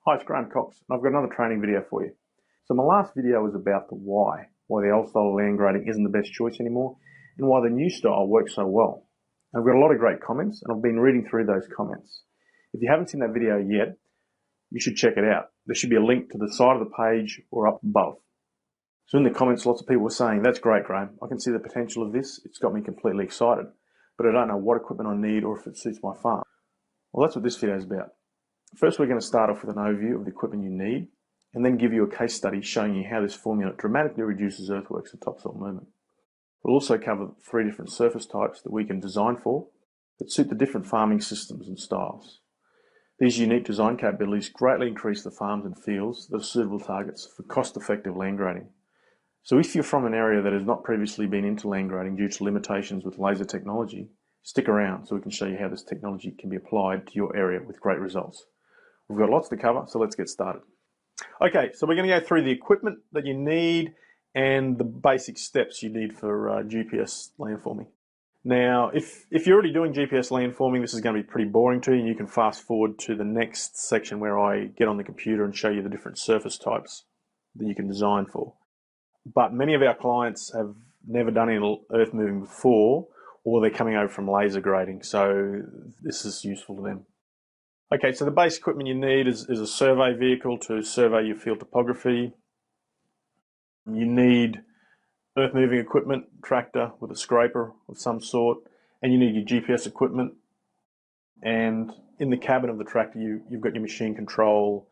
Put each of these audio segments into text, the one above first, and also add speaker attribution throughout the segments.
Speaker 1: Hi, it's Graham Cox, and I've got another training video for you. So my last video was about the why the old style of land grading isn't the best choice anymore, and why the new style works so well. And I've got a lot of great comments, and I've been reading through those comments. If you haven't seen that video yet, you should check it out. There should be a link to the side of the page or up above. So in the comments, lots of people were saying, "That's great, Graham. I can see the potential of this. It's got me completely excited, but I don't know what equipment I need or if it suits my farm." Well, that's what this video is about. First, we're going to start off with an overview of the equipment you need, and then give you a case study showing you how this formula dramatically reduces earthworks and topsoil movement. We'll also cover 3 different surface types that we can design for that suit the different farming systems and styles. These unique design capabilities greatly increase the farms and fields that are suitable targets for cost-effective land grading. So if you're from an area that has not previously been into land grading due to limitations with laser technology, stick around so we can show you how this technology can be applied to your area with great results. We've got lots to cover, so let's get started. Okay, so we're going to go through the equipment that you need and the basic steps you need for GPS landforming. Now, if you're already doing GPS landforming, this is going to be pretty boring to you, and you can fast forward to the next section where I get on the computer and show you the different surface types that you can design for. But many of our clients have never done any earth moving before, or they're coming over from laser grading, so this is useful to them. Okay, so the base equipment you need is a survey vehicle to survey your field topography. You need earth moving equipment, tractor with a scraper of some sort, and you need your GPS equipment. And in the cabin of the tractor, you've got your machine control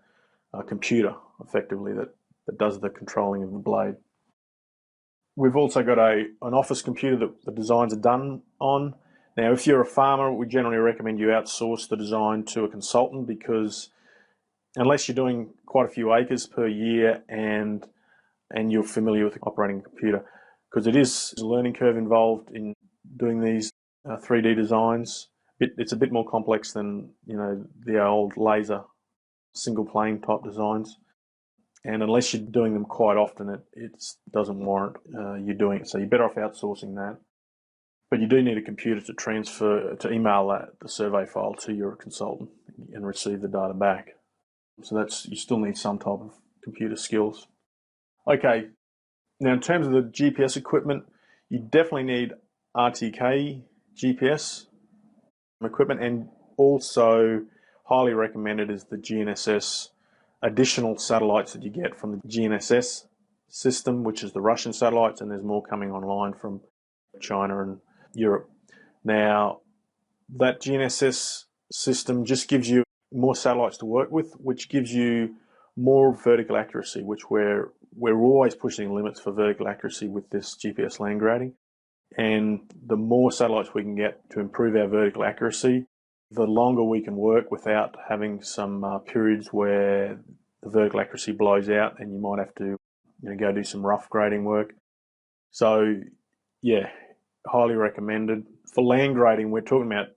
Speaker 1: computer, effectively, that does the controlling of the blade. We've also got an office computer that the designs are done on. Now, if you're a farmer, we generally recommend you outsource the design to a consultant, because unless you're doing quite a few acres per year and you're familiar with operating a computer, because it is a learning curve involved in doing these 3D designs. It's a bit more complex than the old laser single plane type designs. And unless you're doing them quite often, it doesn't warrant you doing it. So you're better off outsourcing that. But you do need a computer to email the survey file to your consultant and receive the data back. So you still need some type of computer skills. Okay, now in terms of the GPS equipment, you definitely need RTK GPS equipment, and also highly recommended is the GNSS additional satellites that you get from the GNSS system, which is the Russian satellites, and there's more coming online from China and Europe. Now, that GNSS system just gives you more satellites to work with, which gives you more vertical accuracy, which we're always pushing limits for vertical accuracy with this GPS land grading. And the more satellites we can get to improve our vertical accuracy, the longer we can work without having some periods where the vertical accuracy blows out and you might have to go do some rough grading work. So, yeah, highly recommended. For land grading, we're talking about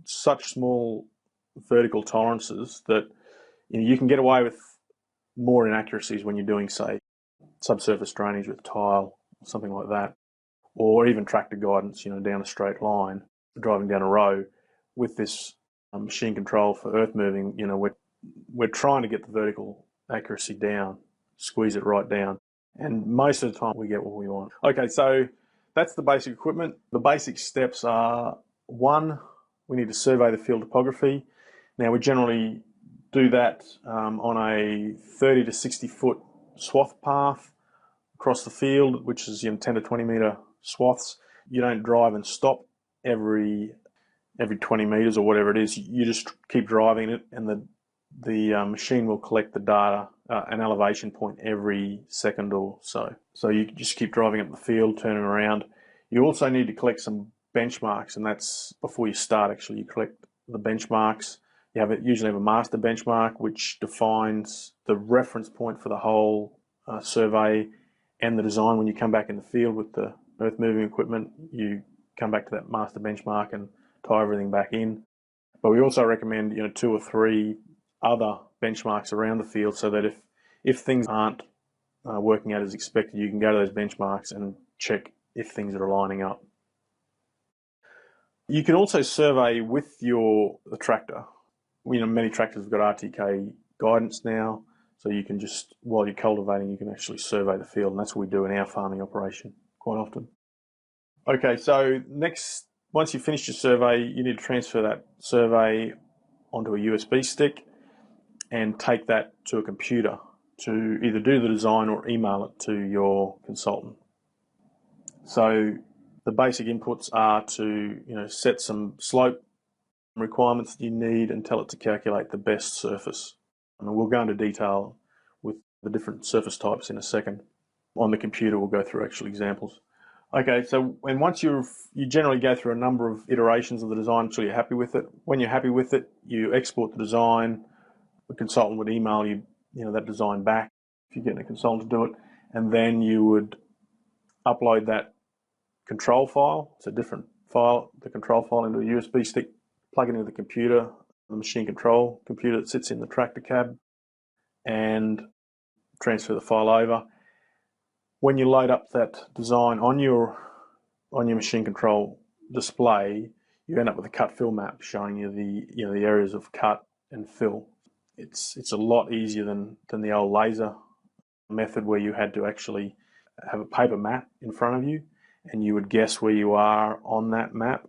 Speaker 1: such small vertical tolerances that you can get away with more inaccuracies when you're doing, say, subsurface drainage with tile, something like that, or even tractor guidance, down a straight line, driving down a row. With this machine control for earth moving, we're trying to get the vertical accuracy down, squeeze it right down, and most of the time we get what we want. Okay, so that's the basic equipment. The basic steps are: 1, we need to survey the field topography. Now, we generally do that on a 30 to 60 foot swath path across the field, which is 10 to 20 meter swaths. You don't drive and stop every 20 meters or whatever it is. You just keep driving it, and the machine will collect the data, an elevation point every second or so. So you just keep driving up the field, turning around. You also need to collect some benchmarks, and that's before you start. Actually, you collect the benchmarks. You usually have a master benchmark, which defines the reference point for the whole survey and the design. When you come back in the field with the earth moving equipment, you come back to that master benchmark and tie everything back in. But we also recommend 2 or 3 other benchmarks around the field, so that if things aren't working out as expected, you can go to those benchmarks and check if things are lining up. You can also survey with the tractor. Many tractors have got RTK guidance now, so you can just, while you're cultivating, you can actually survey the field, and that's what we do in our farming operation quite often. Okay, so next, once you've finished your survey, you need to transfer that survey onto a USB stick and take that to a computer to either do the design or email it to your consultant. So the basic inputs are to set some slope requirements that you need and tell it to calculate the best surface. And we'll go into detail with the different surface types in a second. On the computer, we'll go through actual examples. Okay, so once you generally go through a number of iterations of the design until you're happy with it. When you're happy with it, you export the design. The consultant would email you, that design back if you're getting a consultant to do it, and then you would upload that control file. It's a different file, the control file, into a USB stick, plug it into the computer, the machine control computer that sits in the tractor cab, and transfer the file over. When you load up that design on your machine control display, you end up with a cut fill map showing you the areas of cut and fill. It's a lot easier than the old laser method where you had to actually have a paper map in front of you and you would guess where you are on that map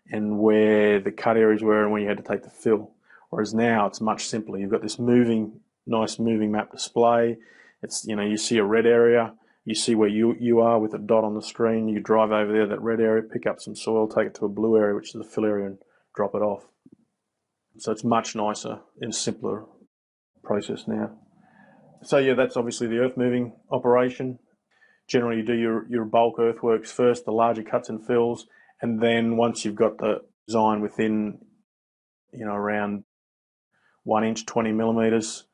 Speaker 1: and where the cut areas were and where you had to take the fill. Whereas now it's much simpler. You've got this nice moving map display. It's, you see a red area, you see where you are with a dot on the screen, you drive over there, that red area, pick up some soil, take it to a blue area, which is the fill area, and drop it off. So it's much nicer and simpler process now. So yeah, that's obviously the earth moving operation. Generally you do your bulk earthworks first, the larger cuts and fills, and then once you've got the design within, around 1 inch, 20 millimeters,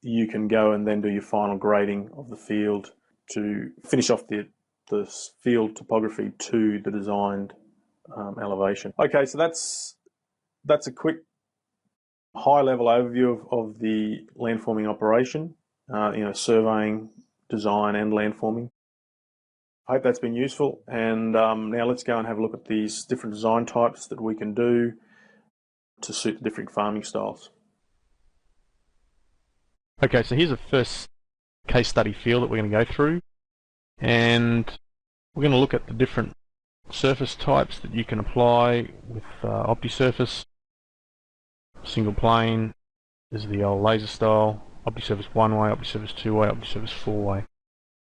Speaker 1: you can go and then do your final grading of the field to finish off the field topography to the designed elevation. Okay, so that's a quick high-level overview of the landforming operation, surveying, design, and landforming. I hope that's been useful, and now let's go and have a look at these different design types that we can do to suit the different farming styles.
Speaker 2: Okay, so here's a first case study field that we're going to go through, and we're going to look at the different surface types that you can apply with OptiSurface. Single plane is the old laser style, OptiSurface one-way, OptiSurface two-way, OptiSurface four-way,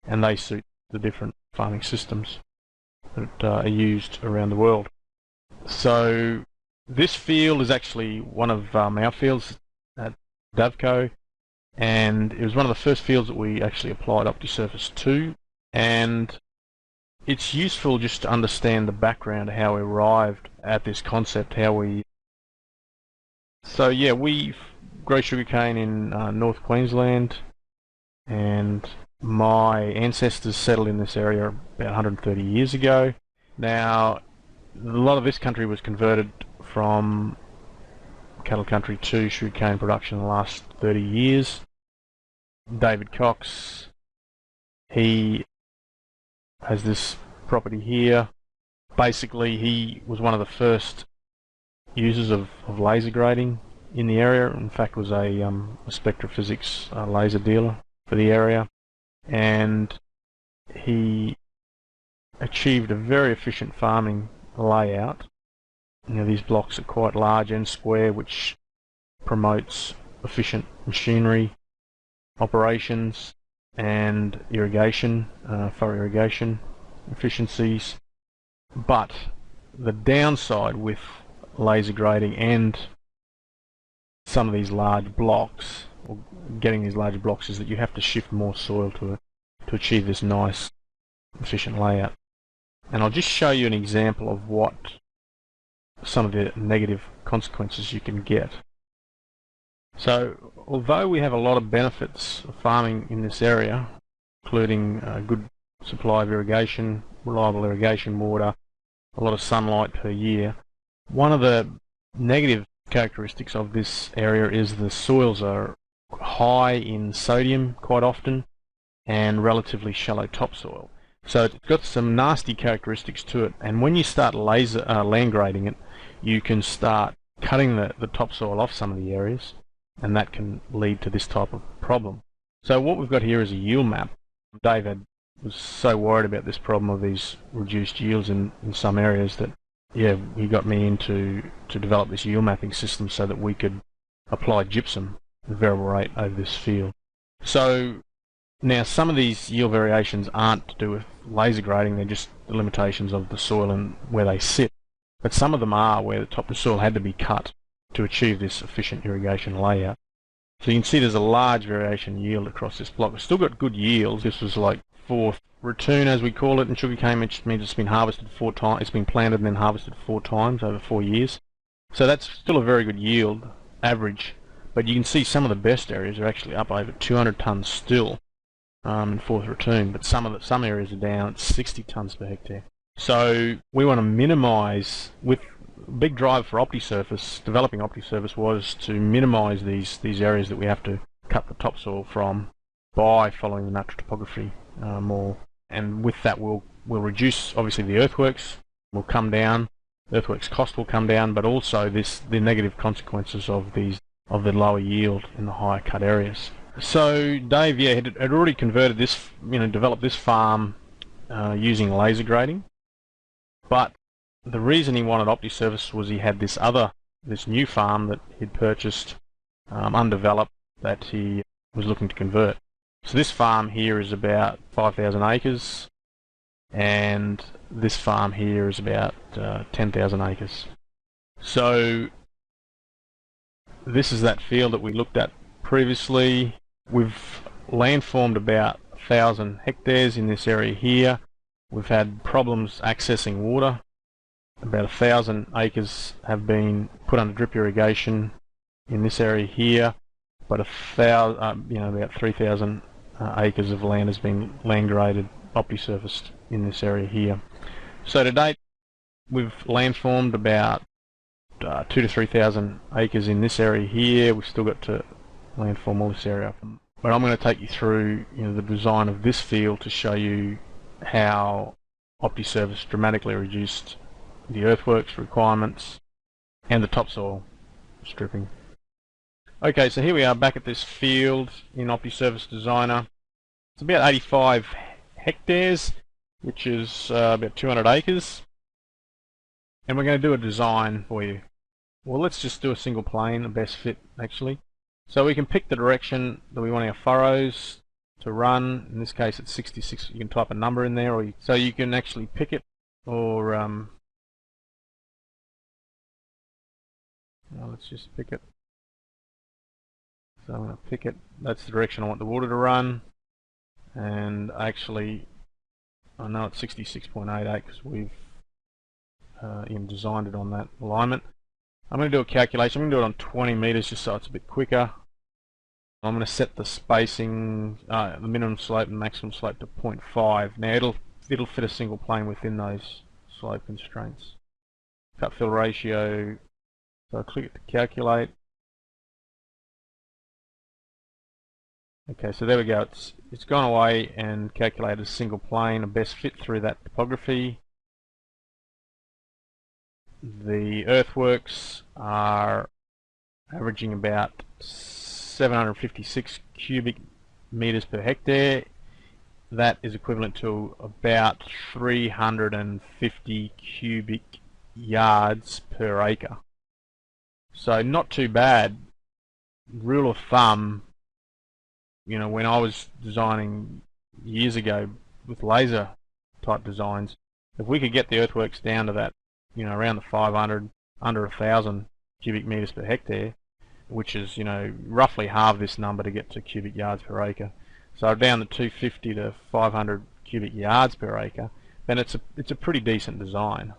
Speaker 2: and they suit the different farming systems that are used around the world. So this field is actually one of our fields at Davco, and it was one of the first fields that we actually applied OptiSurface to, and it's useful just to understand the background of how we arrived at this concept, So yeah, we grow sugarcane in North Queensland, and my ancestors settled in this area about 130 years ago. Now, a lot of this country was converted from cattle country to sugarcane production in the last 30 years. David Cox, he has this property here. Basically, he was one of the first users of laser grading in the area. In fact, was a spectrophysics laser dealer for the area, and he achieved a very efficient farming layout. These blocks are quite large and square, which promotes efficient machinery operations and irrigation, furrow irrigation efficiencies. But the downside with laser grading and some of these large blocks, or getting these larger blocks, is that you have to shift more soil to it to achieve this nice efficient layout. And I'll just show you an example of what some of the negative consequences you can get. So although we have a lot of benefits of farming in this area, including a good supply of irrigation, reliable irrigation water, a lot of sunlight per year, one of the negative characteristics of this area is the soils are high in sodium quite often and relatively shallow topsoil. So it's got some nasty characteristics to it, and when you start land grading it, you can start cutting the topsoil off some of the areas, and that can lead to this type of problem. So what we've got here is a yield map. David was so worried about this problem of these reduced yields in some areas that, yeah, he got me into to develop this yield mapping system so that we could apply gypsum at a variable rate over this field. So now some of these yield variations aren't to do with laser grading, they're just the limitations of the soil and where they sit. But some of them are where the top of the soil had to be cut to achieve this efficient irrigation layout. So you can see there's a large variation in yield across this block. We've still got good yields. This was like fourth return, as we call it, in sugarcane, which means it's been harvested 4 times. It's been planted and then harvested 4 times over 4 years. So that's still a very good yield, average. But you can see some of the best areas are actually up over 200 tonnes still in fourth return. But some areas are down at 60 tonnes per hectare. So we want to minimise, with big drive for OptiSurface, developing OptiSurface was to minimise these areas that we have to cut the topsoil from by following the natural topography more. And with that we'll reduce, obviously the earthworks will come down, earthworks cost will come down, but also the negative consequences of the lower yield in the higher cut areas. So Dave, yeah, had already converted this, developed this farm using laser grading, but the reason he wanted OptiSurface was he had this new farm that he'd purchased, undeveloped, that he was looking to convert. So this farm here is about 5,000 acres, and this farm here is about 10,000 acres. So this is that field that we looked at previously. We've landformed about 1,000 hectares in this area here. We've had problems accessing water. About 1,000 acres have been put under drip irrigation in this area here, but about 3,000 acres of land has been land graded, OptiSurfaced in this area here. So to date, we've landformed about 2,000 to 3,000 acres in this area here. We've still got to landform all this area, but I'm going to take you through the design of this field to show you how OptiSurface dramatically reduced the earthworks requirements and the topsoil stripping. Okay, so here we are back at this field in OptiSurface Designer. It's about 85 hectares, which is about 200 acres. And we're going to do a design for you. Well, let's just do a single plane, a best fit actually. So we can pick the direction that we want our furrows to run. In this case it's 66. You can type a number in there, or so you can actually pick it, or let's just pick it. So I'm going to pick it. That's the direction I want the water to run. And actually, I know it's 66.88 because we've designed it on that alignment. I'm going to do a calculation. I'm going to do it on 20 meters just so it's a bit quicker. I'm going to set the spacing, the minimum slope and maximum slope to 0.5. Now it'll fit a single plane within those slope constraints. Cut fill ratio. So I click it to calculate. Okay, so there we go. It's gone away and calculated a single plane, a best fit through that topography. The earthworks are averaging about 756 cubic meters per hectare. That is equivalent to about 350 cubic yards per acre. So not too bad. Rule of thumb, when I was designing years ago with laser type designs, if we could get the earthworks down to that, around the 500, under 1,000 cubic meters per hectare, which is, roughly half this number to get to cubic yards per acre. So down to 250 to 500 cubic yards per acre, then it's a pretty decent design.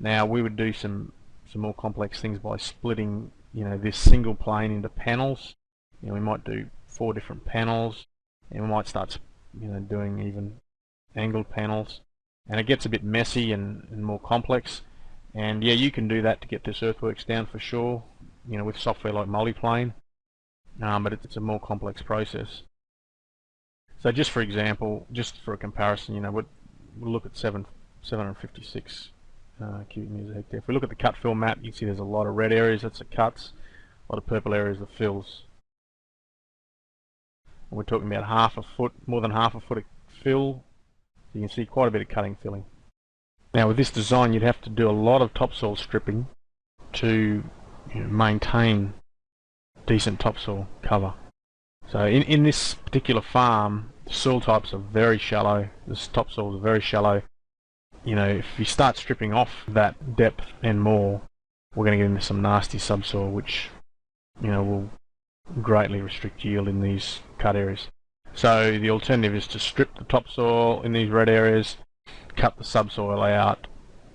Speaker 2: Now we would do some more complex things by splitting, this single plane into panels. We might do 4 different panels, and we might start, doing even angled panels, and it gets a bit messy and more complex. And yeah, you can do that to get this earthworks down for sure, with software like Multiplane, but it's a more complex process. So just for example, just for a comparison, we'll look at 756 cubic meters a hectare. If we look at the cut fill map, you can see there's a lot of red areas, that's the cuts, a lot of purple areas, the fills. We're talking about half a foot, more than half a foot of fill. You can see quite a bit of cutting filling. Now with this design you'd have to do a lot of topsoil stripping to maintain decent topsoil cover. So in this particular farm, the soil types are very shallow. This topsoil is very shallow. If you start stripping off that depth and more, we're going to get into some nasty subsoil, which will greatly restrict yield in these cut areas. So the alternative is to strip the topsoil in these red areas, cut the subsoil out,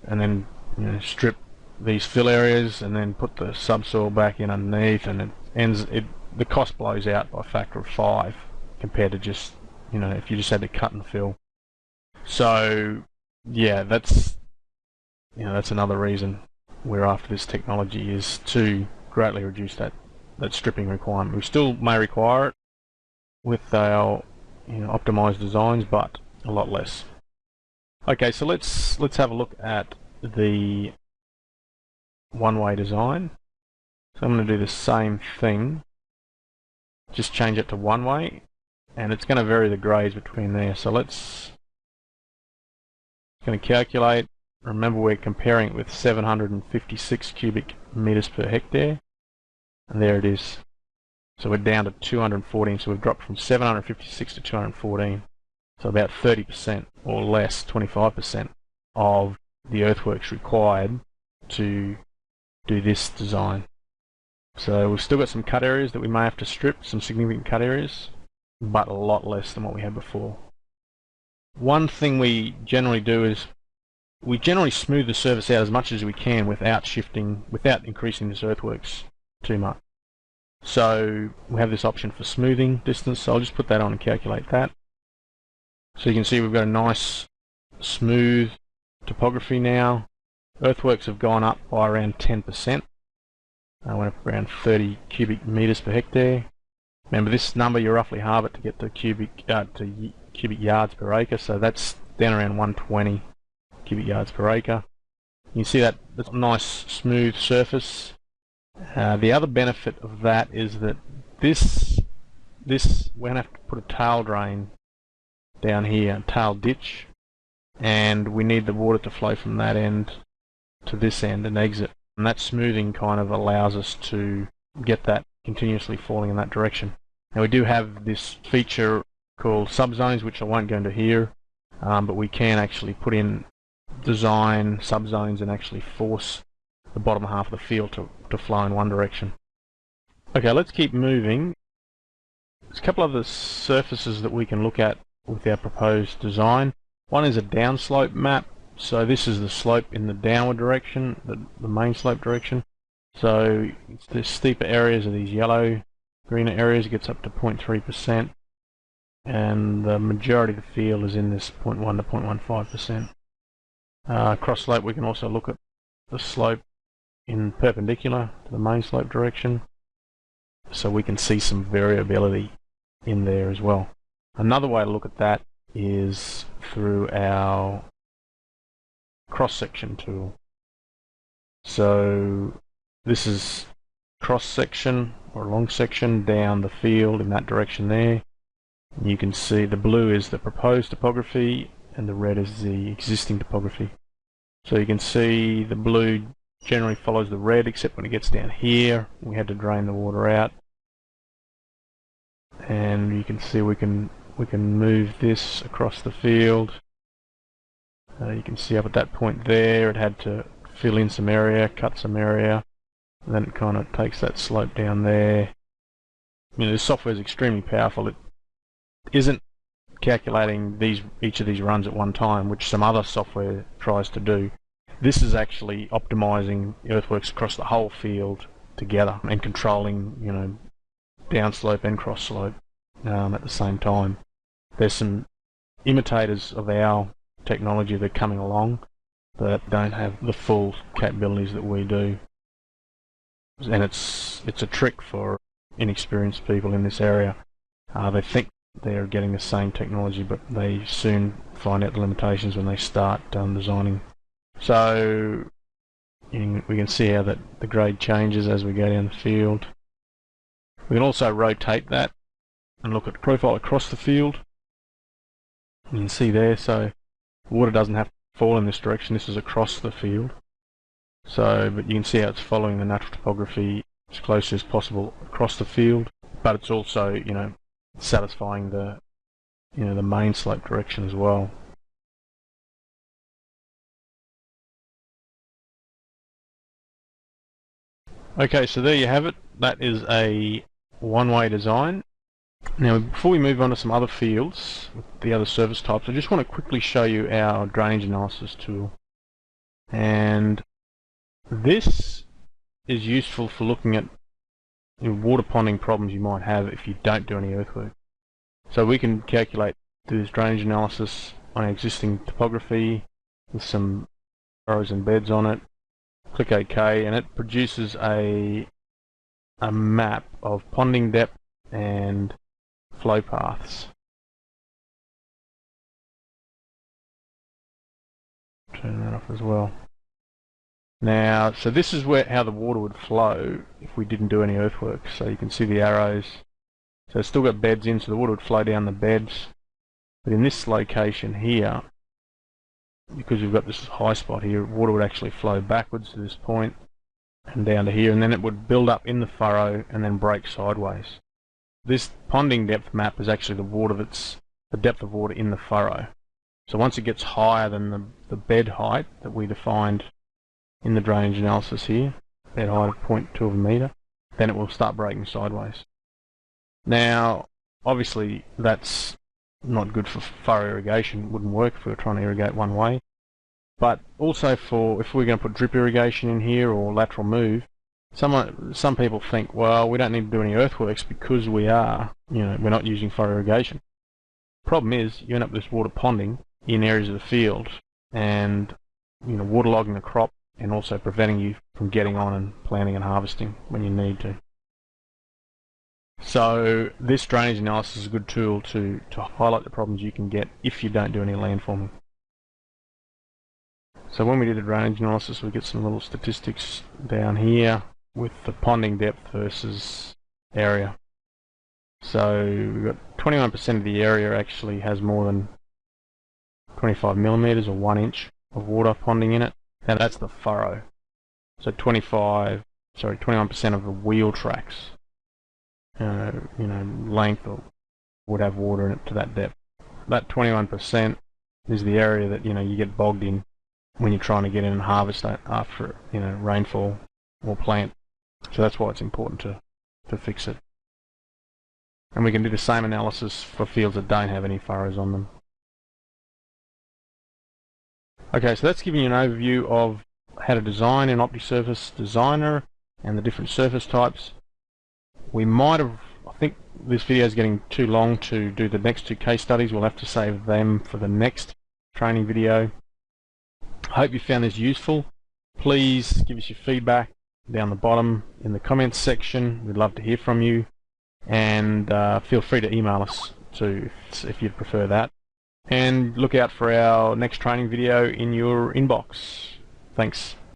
Speaker 2: and then strip these fill areas, and then put the subsoil back in underneath, and the cost blows out by a factor of 5 compared to just if you just had to cut and fill. So yeah, that's another reason we're after this technology, is to greatly reduce that stripping requirement. We still may require it with our optimized designs, but a lot less. Okay, so let's have a look at the one-way design. So I'm going to do the same thing, just change it to one-way, and it's going to vary the grades between there. So let's going to calculate. Remember, we're comparing it with 756 cubic meters per hectare, and there it is. So we're down to 214, so we've dropped from 756 to 214. So about 30% or less, 25% of the earthworks required to do this design. So we've still got some cut areas that we may have to strip, some significant cut areas, but a lot less than what we had before. One thing we generally do is we generally smooth the surface out as much as we can without increasing this earthworks too much. So we have this option for smoothing distance, so I'll just put that on and calculate that. So you can see we've got a nice smooth topography now. Earthworks have gone up by around 10%. Went up around 30 cubic meters per hectare. Remember, this number you roughly halve it to get to cubic yards per acre, so that's down around 120 cubic yards per acre. You can see that's a nice smooth surface. The other benefit of that is that this we're going to have to put a tail drain down here, a tail ditch, and we need the water to flow from that end to this end and exit. And that smoothing kind of allows us to get that continuously falling in that direction. Now we do have this feature called subzones, which I won't go into here, but we can actually put in design subzones and actually force the bottom half of the field to flow in one direction. Okay, let's keep moving. There's a couple of the surfaces that we can look at with our proposed design. One is a downslope map. So this is the slope in the downward direction, the main slope direction. So the steeper areas are these yellow, greener areas. It gets up to 0.3%, and the majority of the field is in this 0.1 to 0.15%. Cross slope, we can also look at the slope in perpendicular to the main slope direction, so we can see some variability in there as well. Another way to look at that is through our cross-section tool. So this is cross-section or long section down the field in that direction there. And you can see the blue is the proposed topography and the red is the existing topography. So you can see the blue generally follows the red, except when it gets down here we had to drain the water out. And you can see we can move this across the field. You can see up at that point there it had to fill in some area, cut some area, and then it kind of takes that slope down there. This software is extremely powerful. It isn't calculating each of these runs at one time, which some other software tries to do. This is actually optimizing earthworks across the whole field together and controlling downslope and cross slope at the same time. There's some imitators of our technology that are coming along that don't have the full capabilities that we do, and it's a trick for inexperienced people in this area. They think they're getting the same technology, but they soon find out the limitations when they start designing. So we can see how the grade changes as we go down the field. We can also rotate that and look at profile across the field. You can see there, so water doesn't have to fall in this direction. This is across the field. So, but you can see how it's following the natural topography as close as possible across the field, but it's also, you know, satisfying the, you know, the main slope direction as well. Okay, so there you have it. That is a one-way design. Now, before we move on to some other fields, the other surface types, I just want to quickly show you our drainage analysis tool. And this is useful for looking at, you know, water ponding problems you might have if you don't do any earthwork. So we can calculate, do this drainage analysis on existing topography with some furrows and beds on it. Click OK, and it produces a map of ponding depth and flow paths. Turn that off as well. Now, so this is how the water would flow if we didn't do any earthwork. So you can see the arrows. So it's still got beds in, so the water would flow down the beds. But in this location here, because we've got this high spot here, water would actually flow backwards to this point and down to here, and then it would build up in the furrow and then break sideways. This ponding depth map is actually the depth of water in the furrow. So once it gets higher than the bed height that we defined in the drainage analysis here, bed height of 0.2 of a metre, then it will start breaking sideways. Now, obviously that's not good for furrow irrigation. It wouldn't work if we were trying to irrigate one way. But also for if we're going to put drip irrigation in here or lateral move, some people think, well, we don't need to do any earthworks because we're not using furrow irrigation. Problem is, you end up with this water ponding in areas of the field and, you know, waterlogging the crop and also preventing you from getting on and planting and harvesting when you need to. So this drainage analysis is a good tool to highlight the problems you can get if you don't do any landforming. So when we did the drainage analysis, we get some little statistics down here with the ponding depth versus area. So we've got 21% of the area actually has more than 25 millimeters or 1 inch of water ponding in it. Now that's the furrow. So 21% of the wheel tracks, length would have water in it to that depth. That 21% is the area that, you get bogged in when you're trying to get in and harvest after, rainfall or plant. So that's why it's important to fix it. And we can do the same analysis for fields that don't have any furrows on them. Okay, so that's giving you an overview of how to design in OptiSurface Designer and the different surface types. I think this video is getting too long to do the next 2 case studies. We'll have to save them for the next training video. I hope you found this useful. Please give us your feedback down the bottom in the comments section. We'd love to hear from you. And feel free to email us too if you'd prefer that. And look out for our next training video in your inbox. Thanks.